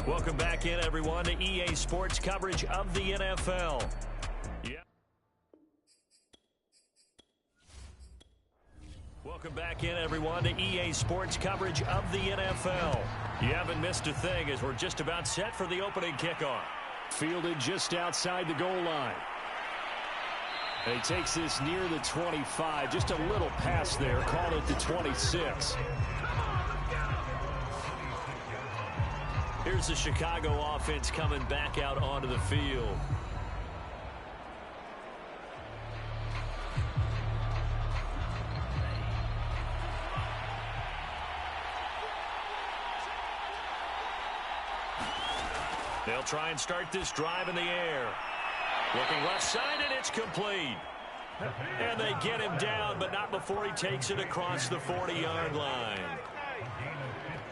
Welcome back in, everyone, to EA Sports coverage of the NFL. Welcome back in, everyone, to EA Sports coverage of the NFL. You haven't missed a thing as we're just about set for the opening kickoff. Fielded just outside the goal line. And he takes this near the 25. Just a little pass there. Called it the 26. Here's the Chicago offense coming back out onto the field. They'll try and start this drive in the air. Looking left side, and it's complete. And they get him down, but not before he takes it across the 40-yard line.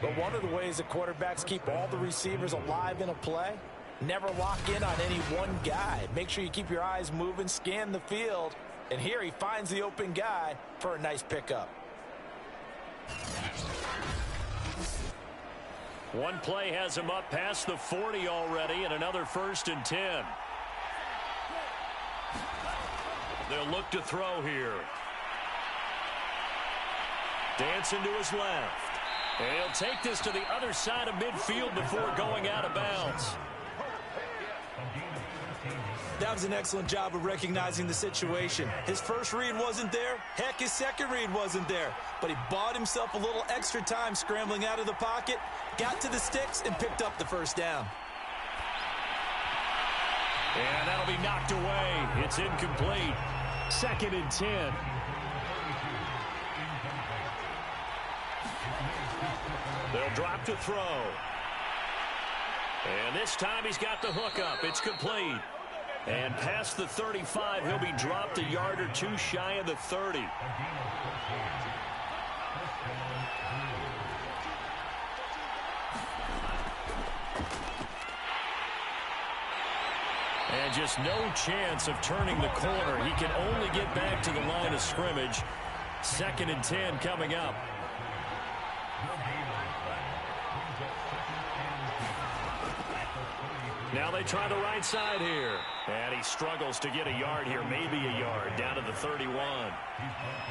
But one of the ways that quarterbacks keep all the receivers alive in a play, never lock in on any one guy. Make sure you keep your eyes moving, scan the field, and here he finds the open guy for a nice pickup. One play has him up past the 40 already, and another 1st and 10. They'll look to throw here. Dancing to his left. And he'll take this to the other side of midfield before going out of bounds. That was an excellent job of recognizing the situation. His first read wasn't there. Heck, his second read wasn't there. But he bought himself a little extra time scrambling out of the pocket, got to the sticks, and picked up the first down. And that'll be knocked away. It's incomplete. 2nd and 10. They'll drop to throw. And this time he's got the hook up. It's complete. And past the 35, he'll be dropped a yard or two shy of the 30. And just no chance of turning the corner. He can only get back to the line of scrimmage. 2nd and 10 coming up. Now they try the right side here. And he struggles to get a yard here, maybe a yard, down to the 31.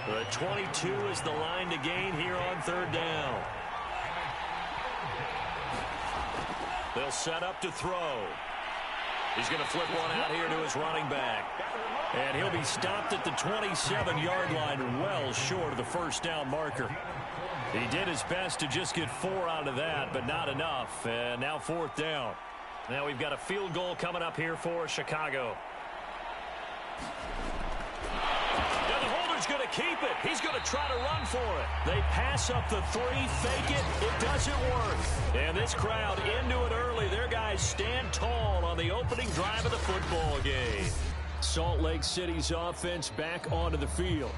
The 22 is the line to gain here on 3rd down. They'll set up to throw. He's going to flip one out here to his running back. And he'll be stopped at the 27-yard line, well short of the 1st down marker. He did his best to just get 4 out of that, but not enough. And now 4th down. Now we've got a field goal coming up here for Chicago. Now the holder's going to keep it. He's going to try to run for it. They pass up the 3, fake it. It doesn't work. And this crowd into it early. Their guys stand tall on the opening drive of the football game. Salt Lake City's offense back onto the field.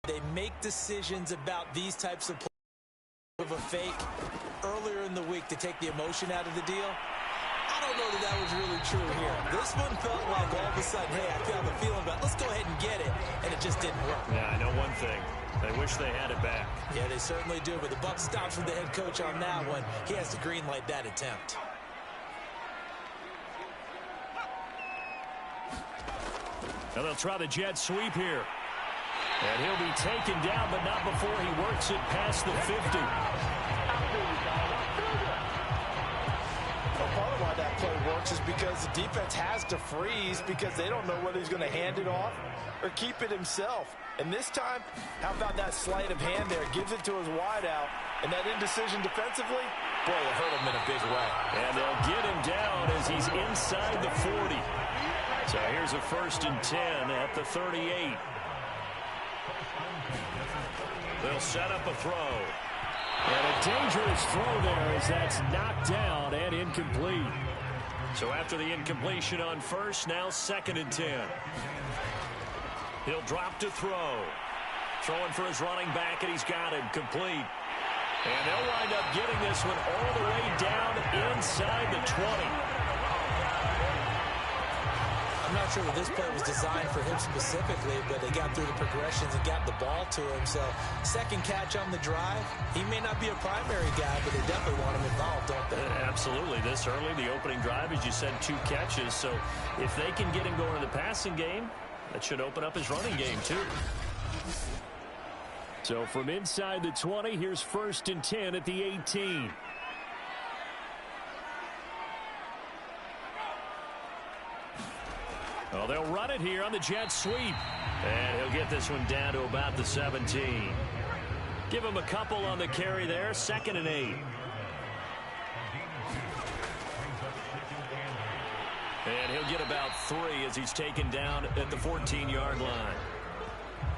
They make decisions about these types of plays of a fake earlier in the week to take the emotion out of the deal. I don't know that was really true here. This one felt like all of a sudden, hey, I have a feeling about let's go ahead and get it, and it just didn't work. Yeah, I know one thing. They wish they had it back. Yeah, they certainly do, but the buck stops with the head coach on that one. He has to green light that attempt. Now they'll try the jet sweep here. And he'll be taken down, but not before he works it past the 50. Well, part of why that play works is because the defense has to freeze because they don't know whether he's going to hand it off or keep it himself. And this time, how about that sleight of hand there? Gives it to his wideout. And that indecision defensively, boy, it hurt him in a big way. And they'll get him down as he's inside the 40. So here's a 1st and 10 at the 38. They'll set up a throw. And a dangerous throw there as that's knocked down and incomplete. So after the incompletion on 1st, now 2nd and 10. He'll drop to throw. Throwing for his running back, and he's got him complete. And they'll wind up getting this one all the way down inside the 20. I'm not sure that this play was designed for him specifically, but they got through the progressions and got the ball to him. So second catch on the drive. He may not be a primary guy, but they definitely want him involved, don't they? Absolutely. This early, the opening drive, as you said, 2 catches. So if they can get him going in the passing game, that should open up his running game too. So from inside the 20, here's 1st and 10 at the 18. Well, they'll run it here on the jet sweep. And he'll get this one down to about the 17. Give him a couple on the carry there. 2nd and 8. And he'll get about 3 as he's taken down at the 14-yard line.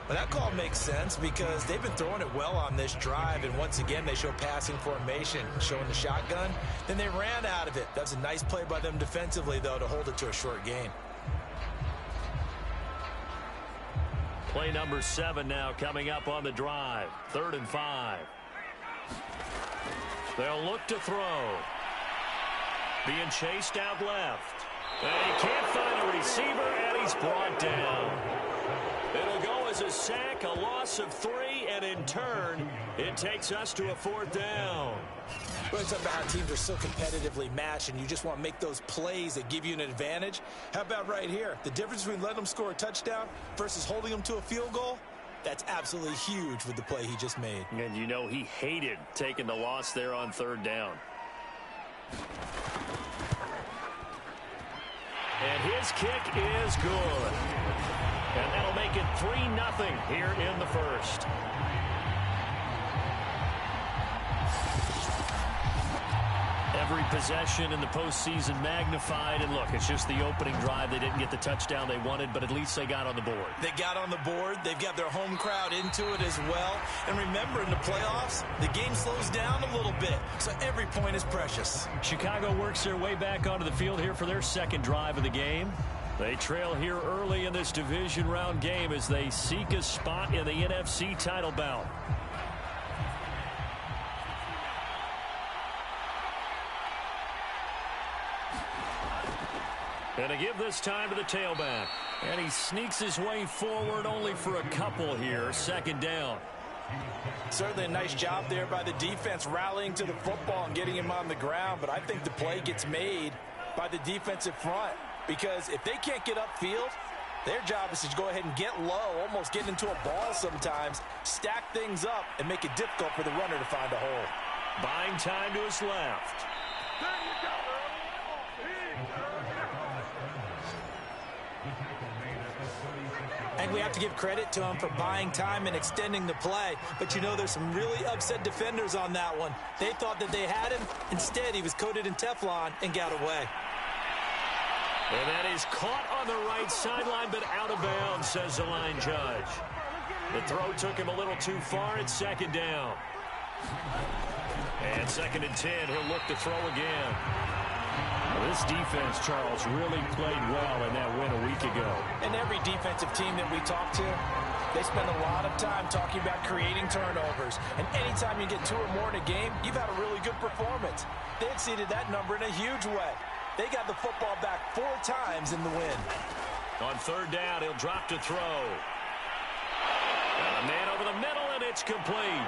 Well, that call makes sense because they've been throwing it well on this drive, and once again they show passing formation, showing the shotgun. Then they ran out of it. That's a nice play by them defensively, though, to hold it to a short gain. Play number 7 now coming up on the drive. 3rd and 5. They'll look to throw. Being chased out left. And he can't find a receiver, and he's brought down. It'll go as a sack, a loss of 3, and in turn, it takes us to a 4th down. We're talking about how teams are so competitively matched, and you just want to make those plays that give you an advantage. How about right here? The difference between letting them score a touchdown versus holding them to a field goal, that's absolutely huge with the play he just made. And you know he hated taking the loss there on 3rd down. And his kick is good. And that'll make it 3-0 here in the 1st. Every possession in the postseason magnified. And look, it's just the opening drive. They didn't get the touchdown they wanted, but at least they got on the board. They got on the board. They've got their home crowd into it as well. And remember, in the playoffs, the game slows down a little bit. So every point is precious. Chicago works their way back onto the field here for their 2nd drive of the game. They trail here early in this division round game as they seek a spot in the NFC title bout. And to give this time to the tailback. And he sneaks his way forward only for a couple here. 2nd down. Certainly a nice job there by the defense rallying to the football and getting him on the ground. But I think the play gets made by the defensive front. Because if they can't get upfield, their job is to go ahead and get low, almost get into a ball sometimes, stack things up, and make it difficult for the runner to find a hole. Buying time to his left. And we have to give credit to him for buying time and extending the play. But you know, there's some really upset defenders on that one. They thought that they had him. Instead, he was coated in Teflon and got away. And that is caught on the right sideline, but out of bounds, says the line judge. The throw took him a little too far. It's 2nd down. And 2nd and 10. He'll look to throw again. Well, this defense, Charles, really played well in that win a week ago. And every defensive team that we talk to, they spend a lot of time talking about creating turnovers. And anytime you get 2 or more in a game, you've had a really good performance. They exceeded that number in a huge way. They got the football back 4 times in the win. On 3rd down, he'll drop to throw. And a man over the middle, and it's complete.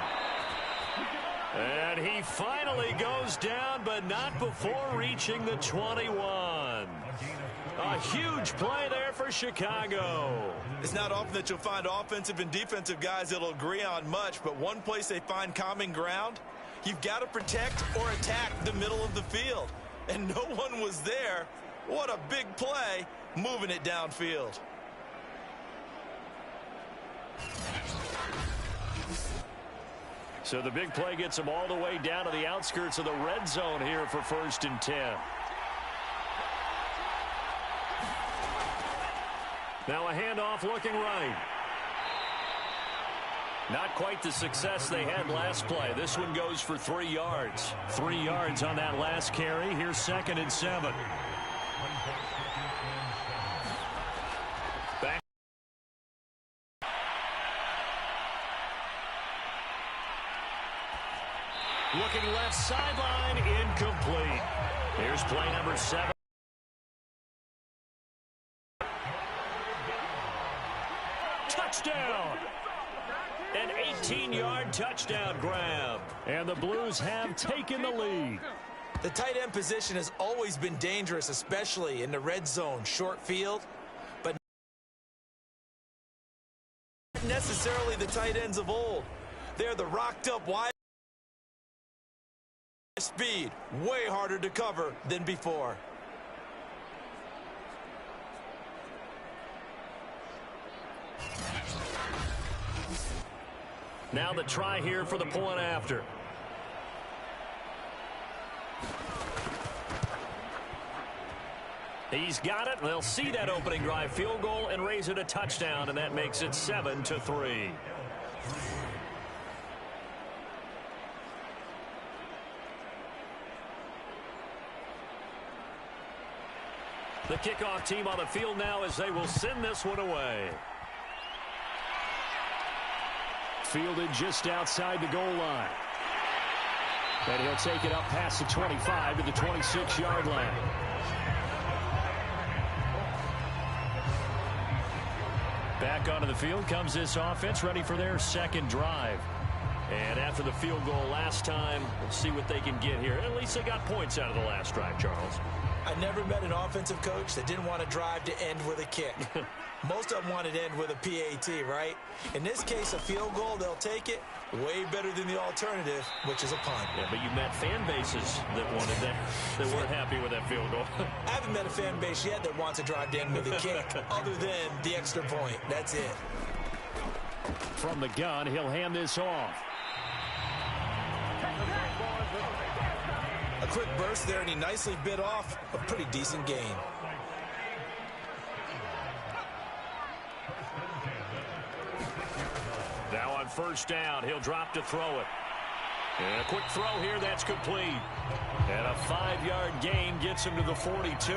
And he finally goes down, but not before reaching the 21. A huge play there for Chicago. It's not often that you'll find offensive and defensive guys that'll agree on much, but one place they find common ground, you've got to protect or attack the middle of the field. And no one was there. What a big play, moving it downfield. So the big play gets him all the way down to the outskirts of the red zone here for 1st and 10. Now a handoff looking right. Not quite the success they had last play. This one goes for 3 yards. 3 yards on that last carry. Here's 2nd and 7. Back. Looking left sideline, incomplete. Here's play number 7. Touchdown! An 18-yard touchdown grab. And the Blues have taken the lead. The tight end position has always been dangerous, especially in the red zone, short field, but not necessarily the tight ends of old. They're the rocked up wide speed, way harder to cover than before. Now the try here for the point after. He's got it. They'll see that opening drive field goal and raise it a touchdown, and that makes it 7-3. The kickoff team on the field now as they will send this one away. Fielded just outside the goal line. And he'll take it up past the 25 to the 26-yard line. Back onto the field comes this offense, ready for their second drive. And after the field goal last time, we'll see what they can get here. At least they got points out of the last drive, Charles. I never met an offensive coach that didn't want to drive to end with a kick. Most of them wanted to end with a PAT, right? In this case, a field goal, they'll take it. Way better than the alternative, which is a punt. Yeah, but you met fan bases that wanted that, that weren't happy with that field goal. I haven't met a fan base yet that wants to drive to end with a kick, other than the extra point. That's it. From the gun, he'll hand this off. A quick burst there, and he nicely bit off a pretty decent gain. Now on first down, he'll drop to throw it. And a quick throw here, that's complete. And a 5-yard gain gets him to the 42.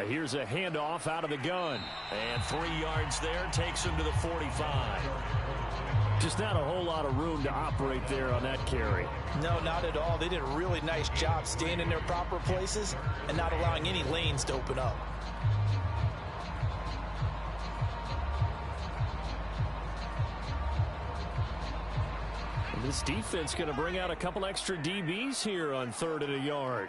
Here's a handoff out of the gun. And 3 yards there takes him to the 45. Just not a whole lot of room to operate there on that carry. No, not at all. They did a really nice job staying in their proper places and not allowing any lanes to open up. This defense going to bring out a couple extra DBs here on 3rd and a yard.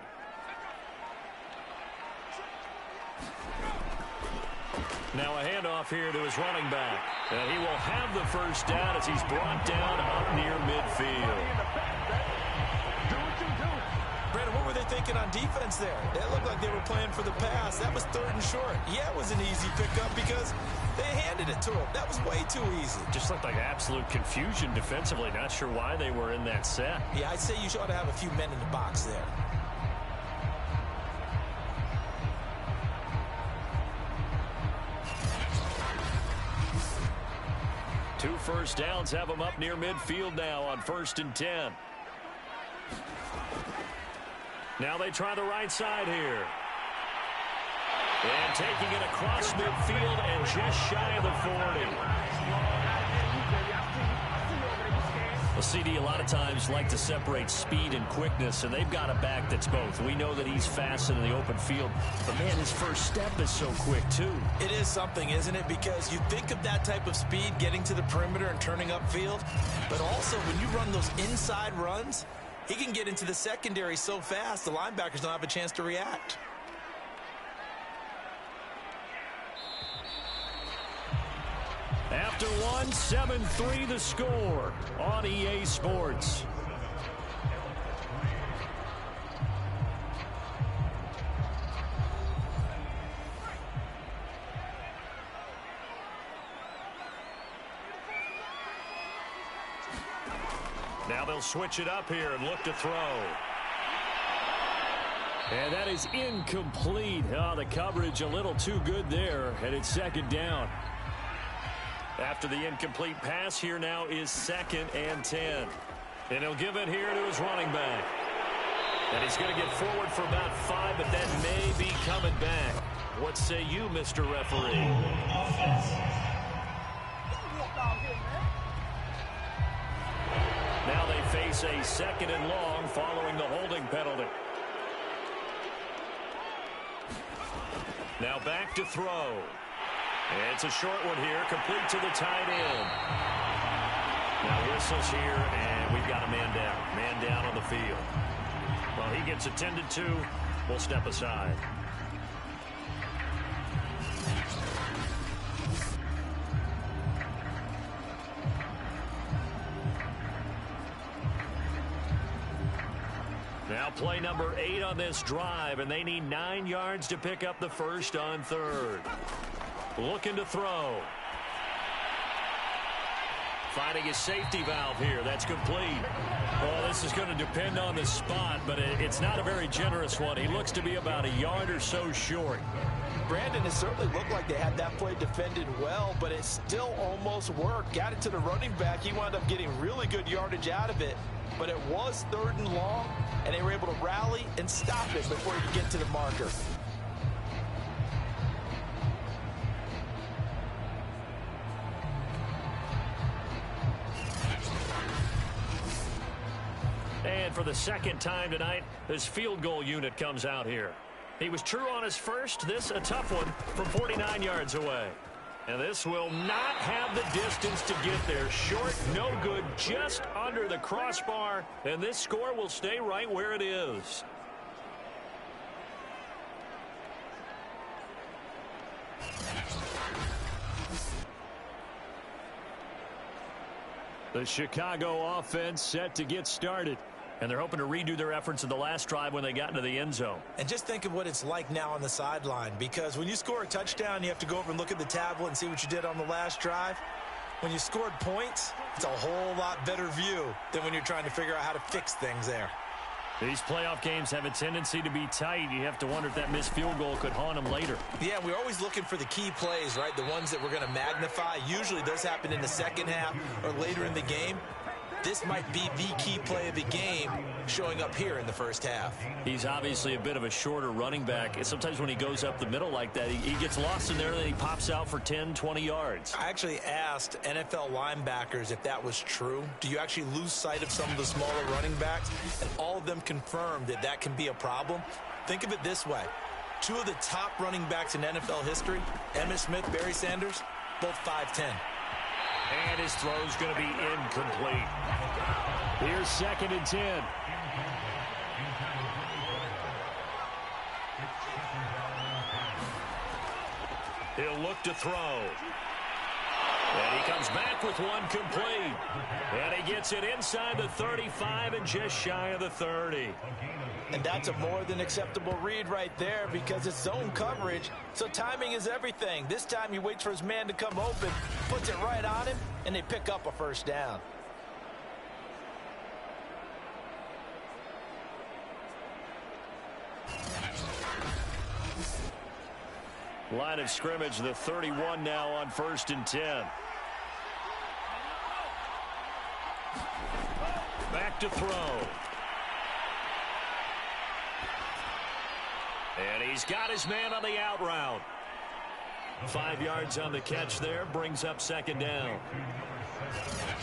Now a handoff here to his running back. And he will have the first down as he's brought down up near midfield. Brandon, what were they thinking on defense there? It looked like they were playing for the pass. That was 3rd and short. Yeah, it was an easy pickup because they handed it to him. That was way too easy. Just looked like absolute confusion defensively. Not sure why they were in that set. Yeah, I'd say you ought to have a few men in the box there. Two first downs have him up near midfield now on 1st and 10. Now they try the right side here. And taking it across midfield and just shy of the 40. Well, CD a lot of times like to separate speed and quickness, and they've got a back that's both. We know that he's fast in the open field, but man, his first step is so quick too. It is something, isn't it? Because you think of that type of speed getting to the perimeter and turning upfield, but also when you run those inside runs, he can get into the secondary so fast the linebackers don't have a chance to react. After one, 7-3 the score on EA Sports. Now they'll switch it up here and look to throw. And that is incomplete. Oh, the coverage a little too good there, and it's 2nd down. After the incomplete pass, here now is 2nd and 10. And he'll give it here to his running back. And he's going to get forward for about 5, but that may be coming back. What say you, Mr. Referee? Now they face a 2nd and long following the holding penalty. Now back to throw. It's a short one here, complete to the tight end. Now whistles here, and we've got a man down. Man down on the field. Well, he gets attended to. We'll step aside. Now play number 8 on this drive, and they need 9 yards to pick up the first on third. Looking to throw. Finding his safety valve here. That's complete. Well, this is going to depend on the spot, but it's not a very generous one. He looks to be about a yard or so short. Brandon, it certainly looked like they had that play defended well, but it still almost worked. Got it to the running back. He wound up getting really good yardage out of it, but it was 3rd and long, and they were able to rally and stop it before he could get to the marker. And for the second time tonight, this field goal unit comes out here. He was true on his first. This a tough one from 49 yards away. And this will not have the distance to get there. Short, no good, just under the crossbar. And this score will stay right where it is. The Chicago offense set to get started. And they're hoping to redo their efforts in the last drive when they got into the end zone. And just think of what it's like now on the sideline, because when you score a touchdown, you have to go over and look at the tablet and see what you did on the last drive. When you scored points, it's a whole lot better view than when you're trying to figure out how to fix things there. These playoff games have a tendency to be tight. You have to wonder if that missed field goal could haunt them later. Yeah, we're always looking for the key plays, right? The ones that we're going to magnify. Usually those happen in the second half or later in the game. This might be the key play of the game showing up here in the first half. He's obviously a bit of a shorter running back. Sometimes when he goes up the middle like that, he gets lost in there and then he pops out for 10, 20 yards. I actually asked NFL linebackers if that was true. Do you actually lose sight of some of the smaller running backs? And all of them confirmed that that can be a problem. Think of it this way. 2 of the top running backs in NFL history, Emmitt Smith, Barry Sanders, both 5'10". And his throw's going to be incomplete. Here's 2nd and 10. He'll look to throw. And he comes back with one complete. And he gets it inside the 35 and just shy of the 30. And that's a more than acceptable read right there because it's zone coverage, so timing is everything. This time he waits for his man to come open, puts it right on him, and they pick up a first down. Line of scrimmage, the 31 now on 1st and 10. Back to throw. And he's got his man on the out route. 5 yards on the catch there, brings up 2nd down.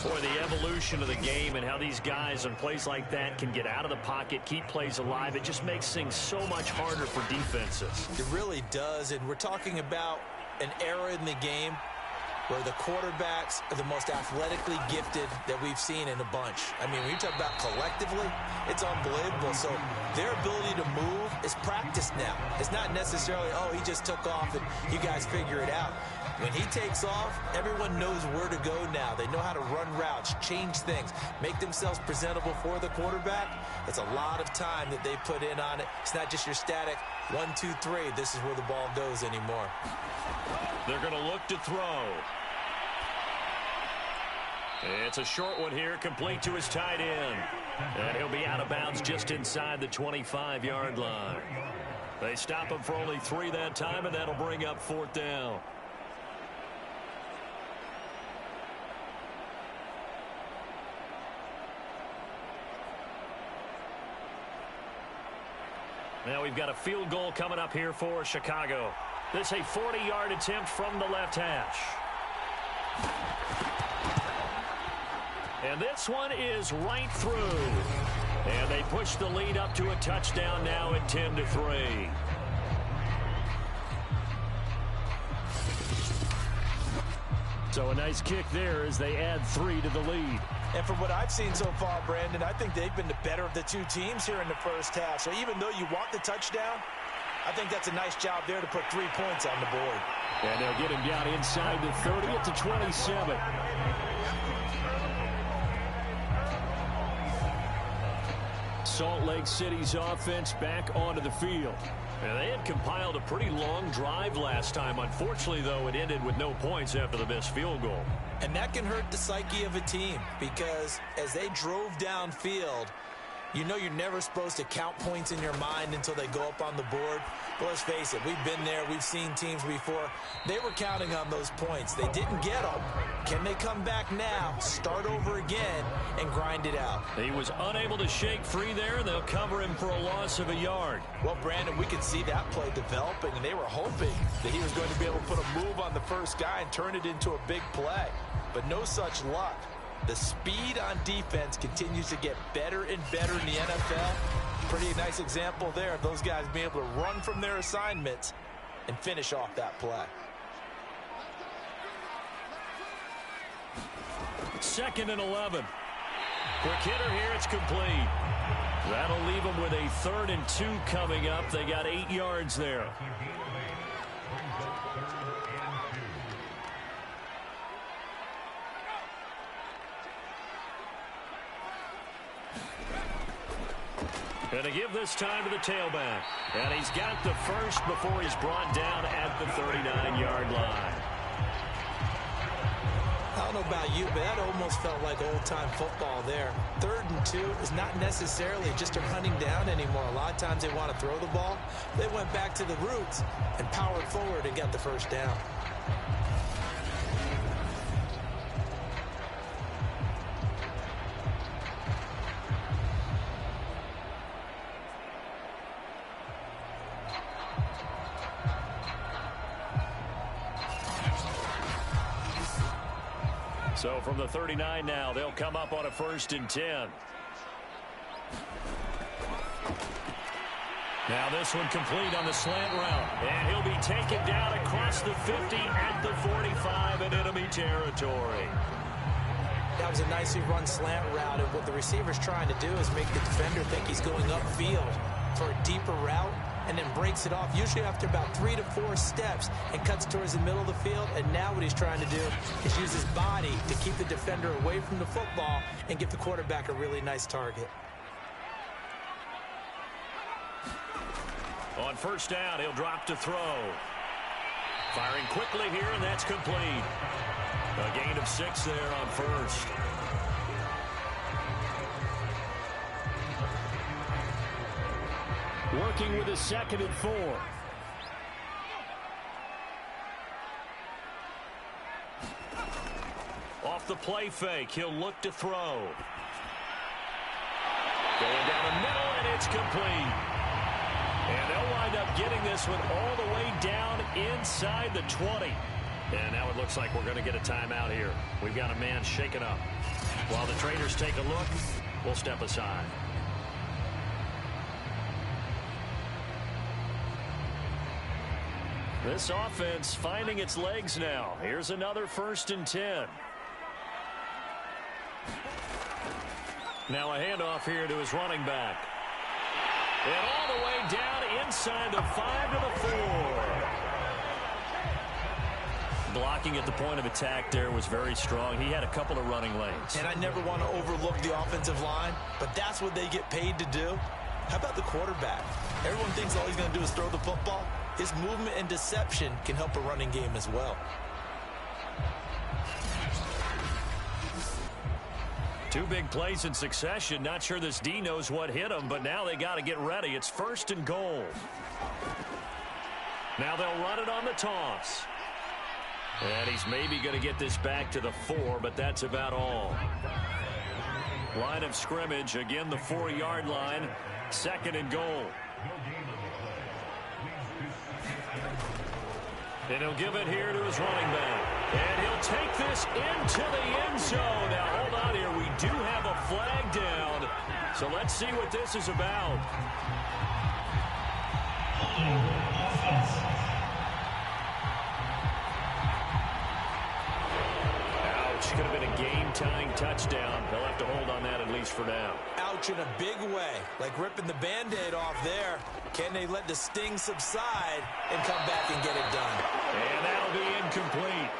Boy, the evolution of the game and how these guys on plays like that can get out of the pocket, keep plays alive, it just makes things so much harder for defenses. It really does, and we're talking about an era in the game where the quarterbacks are the most athletically gifted that we've seen in a bunch. I mean, when you talk about collectively, it's unbelievable. So their ability to move is practiced now. It's not necessarily, oh, he just took off and you guys figure it out. When he takes off, everyone knows where to go now. They know how to run routes, change things, make themselves presentable for the quarterback. It's a lot of time that they put in on it. It's not just your static 1, 2, 3. This is where the ball goes anymore. They're going to look to throw. It's a short one here, complete to his tight end. And he'll be out of bounds just inside the 25-yard line. They stop him for only 3 that time, and that'll bring up 4th down. Now we've got a field goal coming up here for Chicago. This a 40-yard attempt from the left hash. And this one is right through. And they push the lead up to a touchdown now at 10-3. So a nice kick there as they add 3 to the lead. And from what I've seen so far, Brandon, I think they've been the better of the two teams here in the first half. So even though you want the touchdown, I think that's a nice job there to put 3 points on the board. And they'll get him down inside the 30 at the 27. Salt Lake City's offense back onto the field. And they had compiled a pretty long drive last time. Unfortunately, though, it ended with no points after the missed field goal. And that can hurt the psyche of a team because as they drove downfield, you know you're never supposed to count points in your mind until they go up on the board. But let's face it, we've been there. We've seen teams before. They were counting on those points. They didn't get them. Can they come back now, start over again, and grind it out? He was unable to shake free there. They'll cover him for a loss of a yard. Well, Brandon, we could see that play developing, and they were hoping that he was going to be able to put a move on the first guy and turn it into a big play. But no such luck. The speed on defense continues to get better and better in the NFL. Pretty nice example there of those guys being able to run from their assignments and finish off that play. 2nd and 11. Quick hitter here, it's complete. That'll leave them with a 3rd and 2 coming up. They got 8 yards there. And to give this time to the tailback. And he's got the first before he's brought down at the 39-yard line. I don't know about you, but that almost felt like old-time football there. 3rd and 2 is not necessarily just a running down anymore. A lot of times they want to throw the ball. They went back to the roots and powered forward and got the first down. So from the 39 now, they'll come up on a 1st and 10. Now this one complete on the slant route. And he'll be taken down across the 50 at the 45 in enemy territory. That was a nicely run slant route. And what the receiver's trying to do is make the defender think he's going upfield for a deeper route and then breaks it off, usually after about 3 to 4 steps, and cuts towards the middle of the field. And now what he's trying to do is use his body to keep the defender away from the football and give the quarterback a really nice target. On 1st down, he'll drop to throw. Firing quickly here, and that's complete. A gain of 6 there on 1st. Working with a 2nd and 4. Off the play fake, he'll look to throw. Going down the middle, and it's complete. And they'll wind up getting this one all the way down inside the 20. And now it looks like we're going to get a timeout here. We've got a man shaken up. While the traders take a look, we'll step aside. This offense finding its legs now. Here's another 1st and 10. Now a handoff here to his running back. And all the way down inside the 5 to the 4. Blocking at the point of attack there was very strong. He had a couple of running lanes. And I never want to overlook the offensive line, but that's what they get paid to do. How about the quarterback? Everyone thinks all he's going to do is throw the football. His movement and deception can help a running game as well. Two big plays in succession. Not sure this D knows what hit him, but now they got to get ready. It's 1st and goal. Now they'll run it on the toss. And he's maybe going to get this back to the 4, but that's about all. Line of scrimmage, again the 4-yard line. 2nd and goal. And he'll give it here to his running back. And he'll take this into the end zone. Now, hold on here. We do have a flag down. So let's see what this is about. game-tying touchdown. They'll have to hold on that at least for now. Ouch in a big way, like ripping the Band-Aid off there. Can they let the sting subside and come back and get it done? And that'll be incomplete.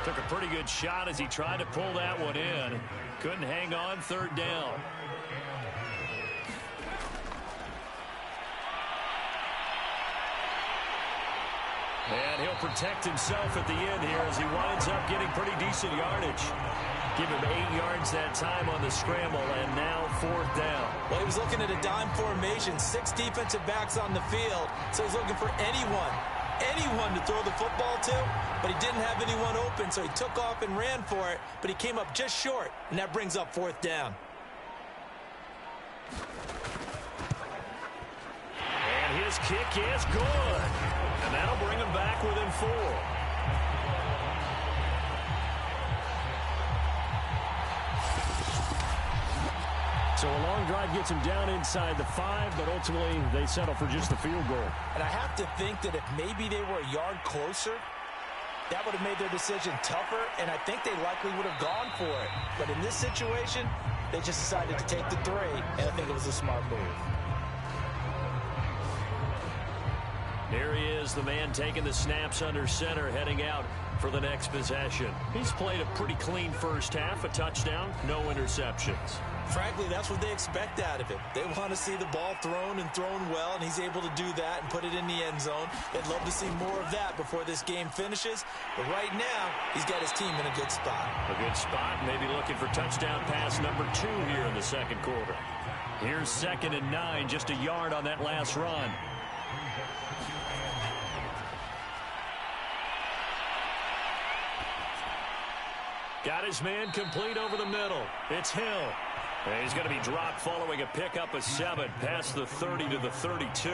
Took a pretty good shot as he tried to pull that one in. Couldn't hang on, third down. And he'll protect himself at the end here as he winds up getting pretty decent yardage. Give him 8 yards that time on the scramble, and now fourth down. Well, he was looking at a dime formation, 6 defensive backs on the field, so he's looking for anyone to throw the football to, but he didn't have anyone open, so he took off and ran for it, but he came up just short, and that brings up fourth down. And his kick is good. And that'll bring him back within 4. So a long drive gets him down inside the 5, but ultimately they settle for just the field goal. And I have to think that if maybe they were a yard closer, that would have made their decision tougher, and I think they likely would have gone for it. But in this situation, they just decided to take the 3, and I think it was a smart move. Here he is, the man taking the snaps under center, heading out for the next possession. He's played a pretty clean first half, a touchdown, no interceptions. Frankly, that's what they expect out of him. They want to see the ball thrown and thrown well, and he's able to do that and put it in the end zone. They'd love to see more of that before this game finishes. But right now, he's got his team in a good spot. A good spot, maybe looking for touchdown pass number 2 here in the second quarter. Here's 2nd and 9, just a yard on that last run. Got his man complete over the middle. It's Hill. And he's going to be dropped following a pickup of 7 past the 30 to the 32.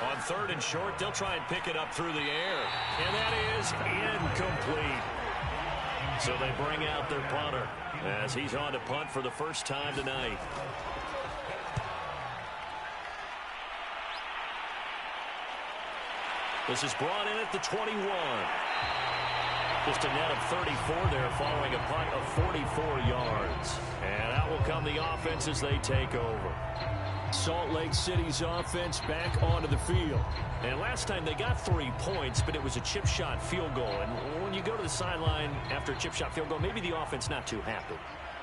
On 3rd and short, they'll try and pick it up through the air. And that is incomplete. So they bring out their punter as he's on to punt for the first time tonight. This is brought in at the 21. Just a net of 34 there following a punt of 44 yards. And out will come the offense as they take over. Salt Lake City's offense back onto the field. And last time they got 3 points, but it was a chip shot field goal. And when you go to the sideline after a chip shot field goal, maybe the offense not too happy.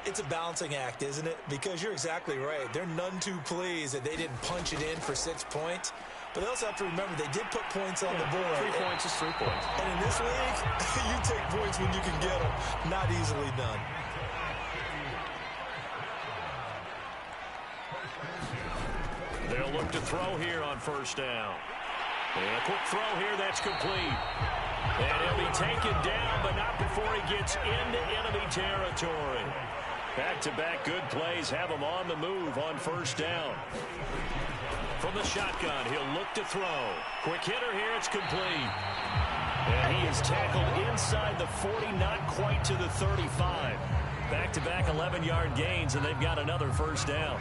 It's a balancing act, isn't it? Because you're exactly right. They're none too pleased that they didn't punch it in for 6 points. But they also have to remember they did put points on the board. 3 points is 3 points. And in this league, you take points when you can get them. Not easily done. They'll look to throw here on first down. And a quick throw here that's complete. And he'll be taken down, but not before he gets into enemy territory. Back-to-back good plays have him on the move on first down. From the shotgun, he'll look to throw. Quick hitter here, it's complete. And he is tackled inside the 40, not quite to the 35. Back-to-back 11-yard gains, and they've got another first down.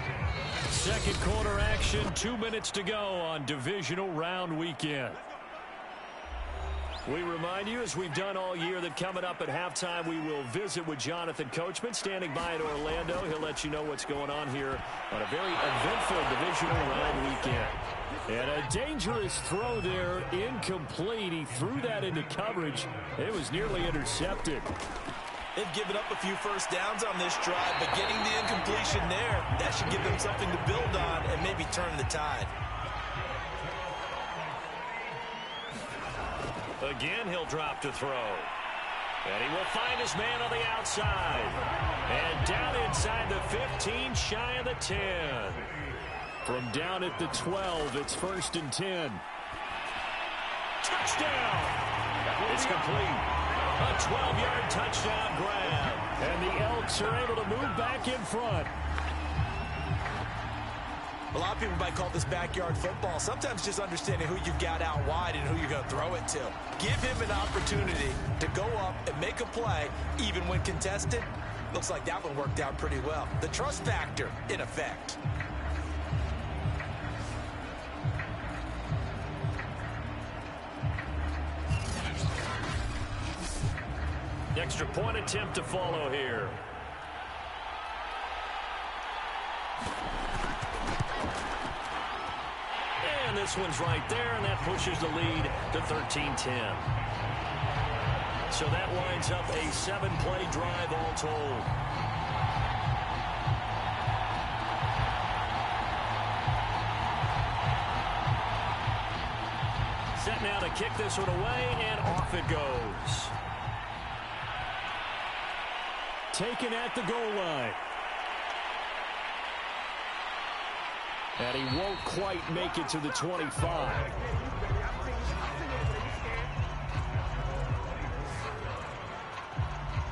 Second quarter action, 2 minutes to go on divisional round weekend. We remind you, as we've done all year, that coming up at halftime, we will visit with Jonathan Coachman, standing by in Orlando. He'll let you know what's going on here on a very eventful divisional round weekend. And a dangerous throw there, incomplete. He threw that into coverage. It was nearly intercepted. They've given up a few first downs on this drive, but getting the incompletion there, that should give them something to build on and maybe turn the tide. Again, he'll drop to throw. And he will find his man on the outside. And down inside the 15, shy of the 10. From down at the 12, it's 1st and 10. Touchdown! It's complete. A 12-yard touchdown grab. And the Elks are able to move back in front. A lot of people might call this backyard football. Sometimes just understanding who you've got out wide and who you're going to throw it to. Give him an opportunity to go up and make a play, even when contested. Looks like that one worked out pretty well. The trust factor in effect. Extra point attempt to follow here. And this one's right there, and that pushes the lead to 13-10. So that winds up a 7-play drive all told. Set now to kick this one away, and off it goes. Taken at the goal line. And he won't quite make it to the 25.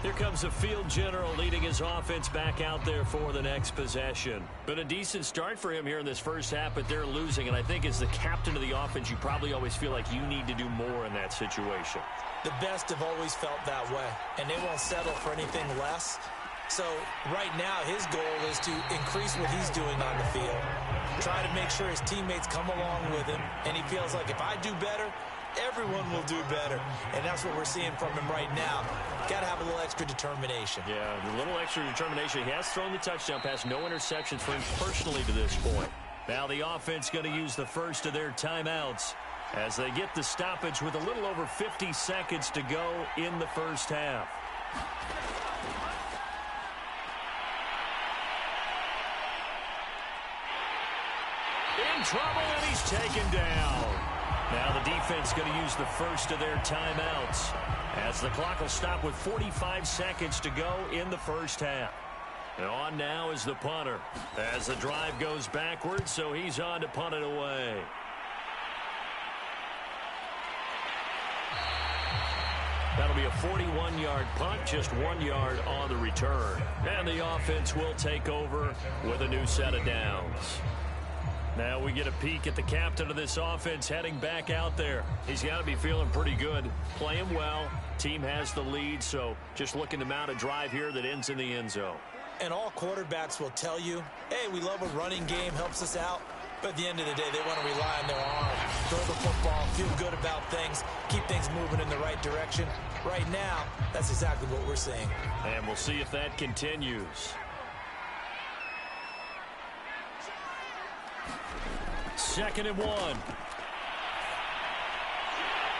Here comes the field general leading his offense back out there for the next possession. Been a decent start for him here in this first half, but they're losing. And I think as the captain of the offense, you probably always feel like you need to do more in that situation. The best have always felt that way, and they won't settle for anything less. So right now his goal is to increase what he's doing on the field. Try to make sure his teammates come along with him, and he feels like if I do better, everyone will do better. And that's what we're seeing from him right now. Got to have a little extra determination. Yeah, a little extra determination. He has thrown the touchdown pass, no interceptions for him personally to this point. Now the offense going to use the first of their timeouts as they get the stoppage with a little over 50 seconds to go in the first half. In trouble, and he's taken down. Now the defense going to use the first of their timeouts as the clock will stop with 45 seconds to go in the first half. And on now is the punter as the drive goes backwards, so he's on to punt it away. That'll be a 41-yard punt, just 1 yard on the return. And the offense will take over with a new set of downs. Now we get a peek at the captain of this offense heading back out there. He's got to be feeling pretty good, playing well. Team has the lead, so just looking to mount a drive here that ends in the end zone. And all quarterbacks will tell you, hey, we love a running game, helps us out. But at the end of the day, they want to rely on their arm, throw the football, feel good about things, keep things moving in the right direction. Right now, that's exactly what we're seeing. And we'll see if that continues. Second and 1.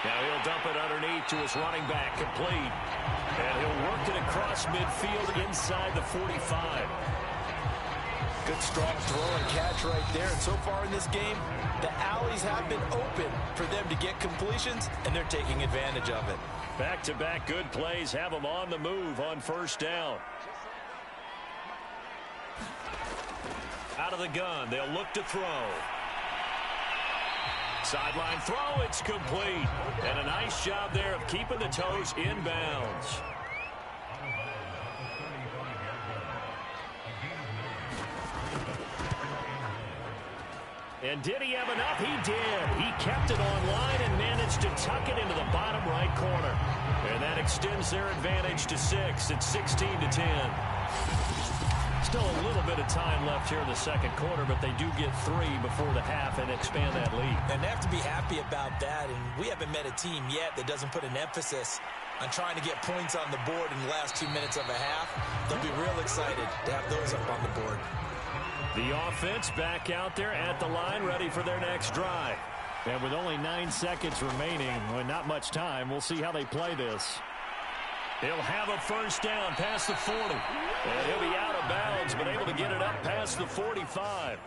Now he'll dump it underneath to his running back, complete. And he'll work it across midfield inside the 45. Good strong throw and catch right there. And so far in this game, the alleys have been open for them to get completions, and they're taking advantage of it. Back-to-back good plays have them on the move on first down. Out of the gun, they'll look to throw. Sideline throw, it's complete. And a nice job there of keeping the toes inbounds. And did he have enough? He did. He kept it online and managed to tuck it into the bottom right corner. And that extends their advantage to 6. It's 16-10. Still a little bit of time left here in the second quarter, but they do get 3 before the half and expand that lead. And they have to be happy about that. And we haven't met a team yet that doesn't put an emphasis on trying to get points on the board in the last 2 minutes of a half. They'll be real excited to have those up on the board. The offense back out there at the line, ready for their next drive. And with only 9 seconds remaining, well, not much time, we'll see how they play this. He'll have a first down past the 40. And he'll be out of bounds, but able to get it up past the 45.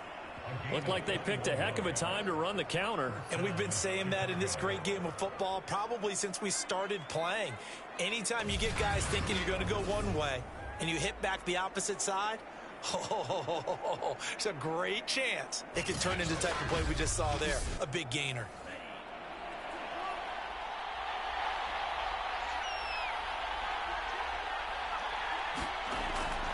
Looked like they picked a heck of a time to run the counter. And we've been saying that in this great game of football probably since we started playing. Anytime you get guys thinking you're going to go one way and you hit back the opposite side, it's a great chance it can turn into the type of play we just saw there, a big gainer.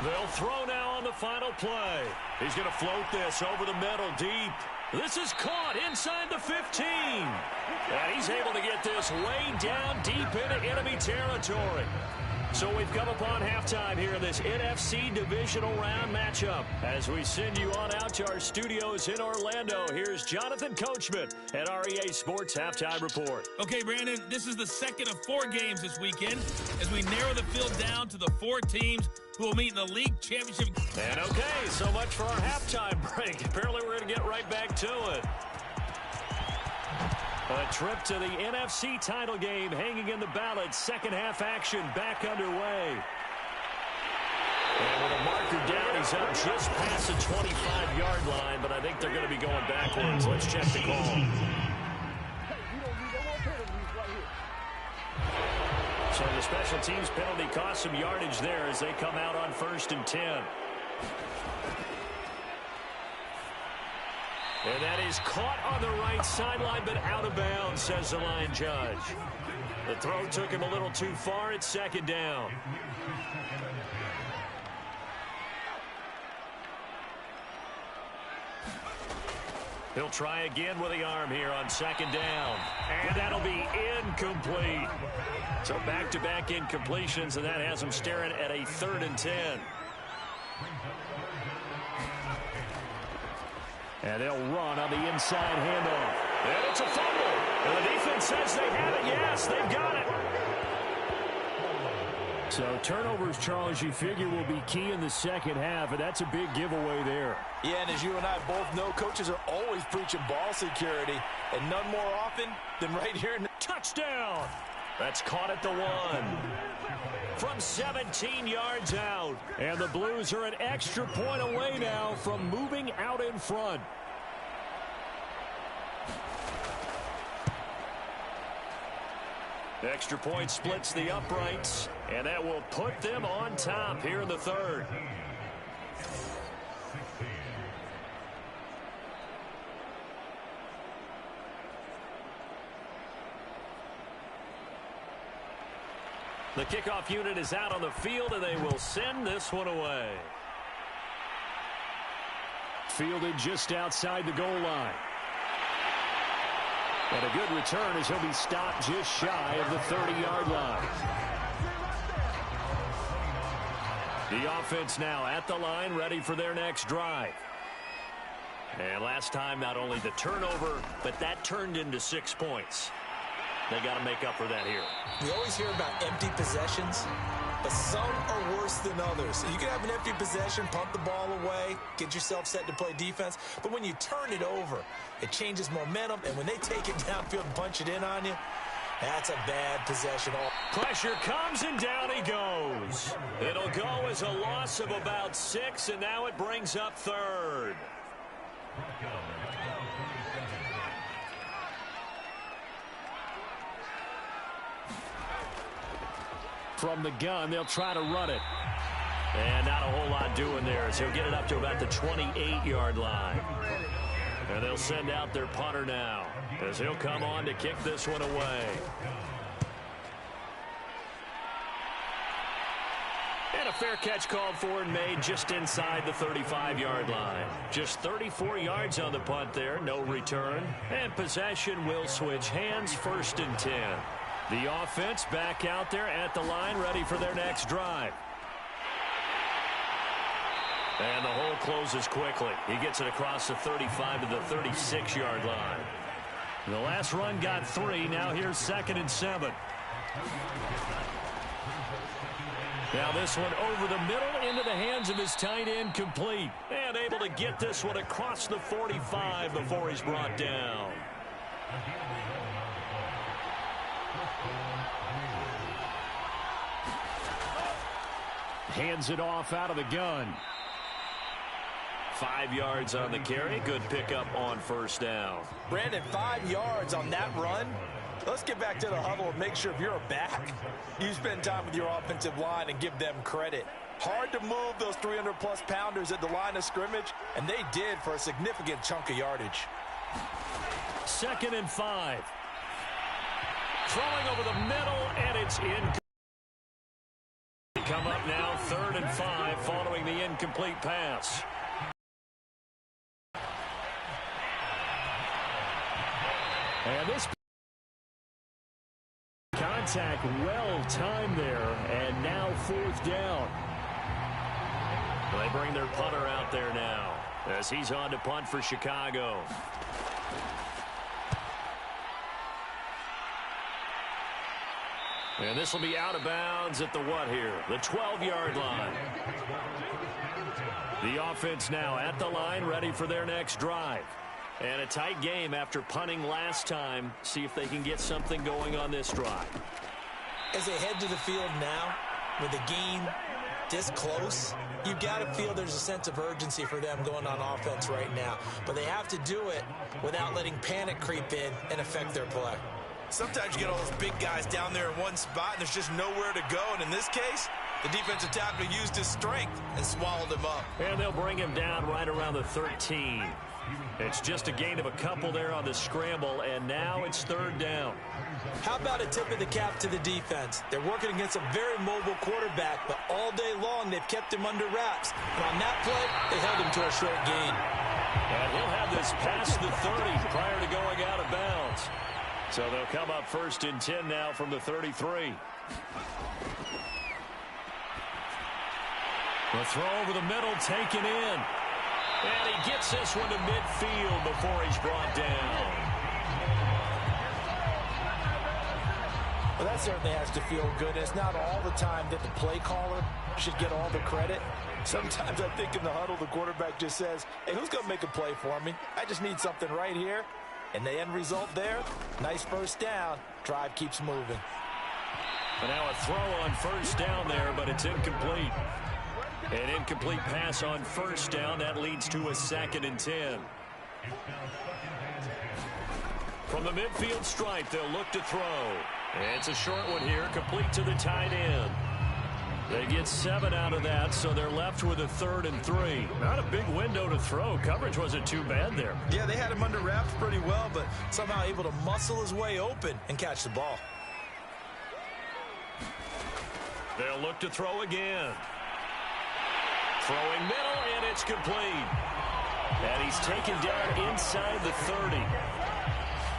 They'll throw now on the final play. He's going to float this over the middle deep. This is caught inside the 15. And he's able to get this way down deep into enemy territory. So we've come upon halftime here in this NFC divisional round matchup. As we send you on out to our studios in Orlando, here's Jonathan Coachman at REA Sports Halftime Report. Okay, Brandon, this is the second of 4 games this weekend as we narrow the field down to the 4 teams who will meet in the league championship. And okay, so much for our halftime break. Apparently we're going to get right back to it. A trip to the NFC title game hanging in the balance. Second half action back underway. And with a marker down, he's up just past the 25-yard line, but I think they're going to be going backwards. Let's check the call. So the special teams penalty cost some yardage there as they come out on 1st and 10. And that is caught on the right sideline, but out of bounds, says the line judge. The throw took him a little too far. It's 2nd down. He'll try again with the arm here on 2nd down. And that'll be incomplete. So back-to-back incompletions, and that has him staring at a 3rd and 10. And they'll run on the inside handoff. And it's a fumble. And the defense says they have it. Yes, they've got it. So turnovers, Charles, you figure will be key in the second half, and that's a big giveaway there. Yeah, and as you and I both know, coaches are always preaching ball security, and none more often than right here. Touchdown. That's caught at the 1. From 17 yards out. And the Blues are an extra point away now from moving out in front. Extra point splits the uprights, and that will put them on top here in the 3rd. The kickoff unit is out on the field, and they will send this one away. Fielded just outside the goal line. And a good return as he'll be stopped just shy of the 30-yard line. The offense now at the line, ready for their next drive. And last time, not only the turnover, but that turned into 6 points. They got to make up for that here. We always hear about empty possessions, but some are worse than others. You can have an empty possession, pump the ball away, get yourself set to play defense, but when you turn it over, it changes momentum, and when they take it downfield and punch it in on you, that's a bad possession. Pressure comes, and down he goes. It'll go as a loss of about 6, and now it brings up 3rd. From the gun, they'll try to run it. And not a whole lot doing there as he'll get it up to about the 28-yard line. And they'll send out their punter now as he'll come on to kick this one away. And a fair catch called for and made just inside the 35-yard line. Just 34 yards on the punt there, no return. And possession will switch hands, 1st and 10. The offense back out there at the line, ready for their next drive. And the hole closes quickly. He gets it across the 35 to the 36-yard line. The last run got 3. Now here's 2nd and 7. Now this one over the middle into the hands of his tight end, complete. And able to get this one across the 45 before he's brought down. Hands it off out of the gun. 5 yards on the carry. Good pickup on 1st down. Brandon, 5 yards on that run. Let's get back to the huddle and make sure if you're a back, you spend time with your offensive line and give them credit. Hard to move those 300-plus pounders at the line of scrimmage, and they did for a significant chunk of yardage. 2nd and 5. Throwing over the middle, and it's in. Come up now, 3rd and 5 following the incomplete pass. And this attack well timed there, and now 4th down. They bring their punter out there now as he's on to punt for Chicago. And this will be out of bounds at the what here? The 12-yard line. The offense now at the line, ready for their next drive. And a tight game after punting last time. See if they can get something going on this drive. As they head to the field now, with the game this close, you've got to feel there's a sense of urgency for them going on offense right now. But they have to do it without letting panic creep in and affect their play. Sometimes you get all those big guys down there in one spot, and there's just nowhere to go. And in this case, the defensive tackle used his strength and swallowed him up. And they'll bring him down right around the 13. It's just a gain of a couple there on the scramble, and now it's 3rd down. How about a tip of the cap to the defense? They're working against a very mobile quarterback, but all day long they've kept him under wraps. And on that play, they held him to a short gain. And he'll have this past the 30 prior to going out of bounds. So they'll come up 1st and 10 now from the 33. The throw over the middle taken in. And he gets this one to midfield before he's brought down. Well, that certainly has to feel good. It's not all the time that the play caller should get all the credit. Sometimes I think in the huddle, the quarterback just says, hey, who's going to make a play for me? I just need something right here. And the end result there, nice 1st down. Drive keeps moving. And now a throw on 1st down there, but it's incomplete. An incomplete pass on 1st down. That leads to a 2nd and 10. From the midfield stripe, they'll look to throw. And it's a short one here, complete to the tight end. They get 7 out of that, so they're left with a 3rd and 3. Not a big window to throw. Coverage wasn't too bad there. Yeah, they had him under wraps pretty well, but somehow able to muscle his way open and catch the ball. They'll look to throw again. Throwing middle, and it's complete. And he's taken down inside the 30.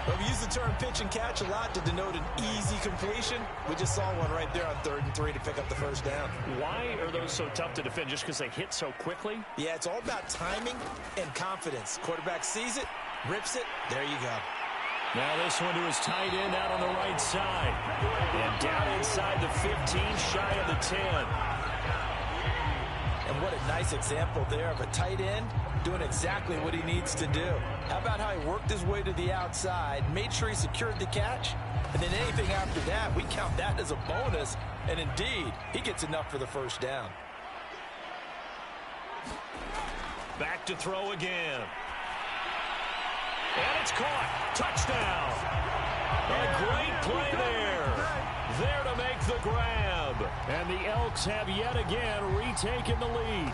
Well, we use the term pitch and catch a lot to denote an easy completion. We just saw one right there on 3rd and 3 to pick up the 1st down. Why are those so tough to defend? Just because they hit so quickly? Yeah, it's all about timing and confidence. Quarterback sees it, rips it, there you go. Now this one to his tight end out on the right side. And down inside the 15, shy of the 10. And what a nice example there of a tight end doing exactly what he needs to do. How about how he worked his way to the outside, made sure he secured the catch, and then anything after that, we count that as a bonus. And indeed, he gets enough for the 1st down. Back to throw again. And it's caught. Touchdown. A great play there. There to make the grab. And the Elks have yet again retaken the lead.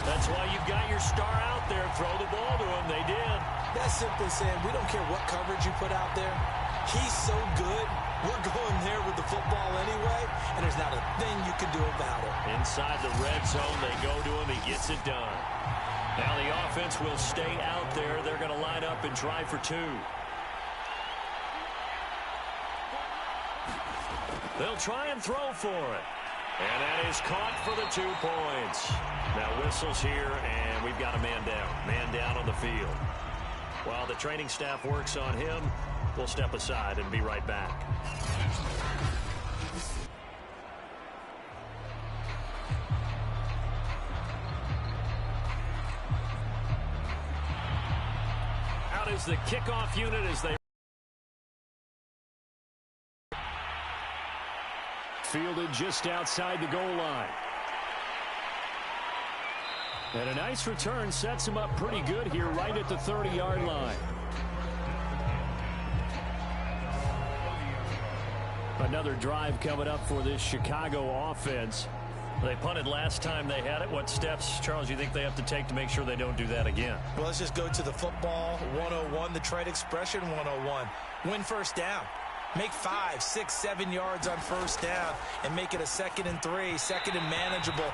That's why you've got your star out there. Throw the ball to him. They did. That's simply saying we don't care what coverage you put out there. He's so good. We're going there with the football anyway, and there's not a thing you can do about it. Inside the red zone, they go to him. He gets it done. Now the offense will stay out there. They're going to line up and try for 2. They'll try and throw for it. And that is caught for the 2 points. Now whistles here, and we've got a man down. Man down on the field. While the training staff works on him, we'll step aside and be right back. Out is the kickoff unit as they fielded just outside the goal line. And a nice return sets him up pretty good here right at the 30-yard line. Another drive coming up for this Chicago offense. They punted last time they had it. What steps, Charles, you think they have to take to make sure they don't do that again? Well, let's just go to the football 101, the trade expression 101. Win 1st down. Make 5, 6, 7 yards on 1st down and make it a 2nd and 3, 2nd and manageable.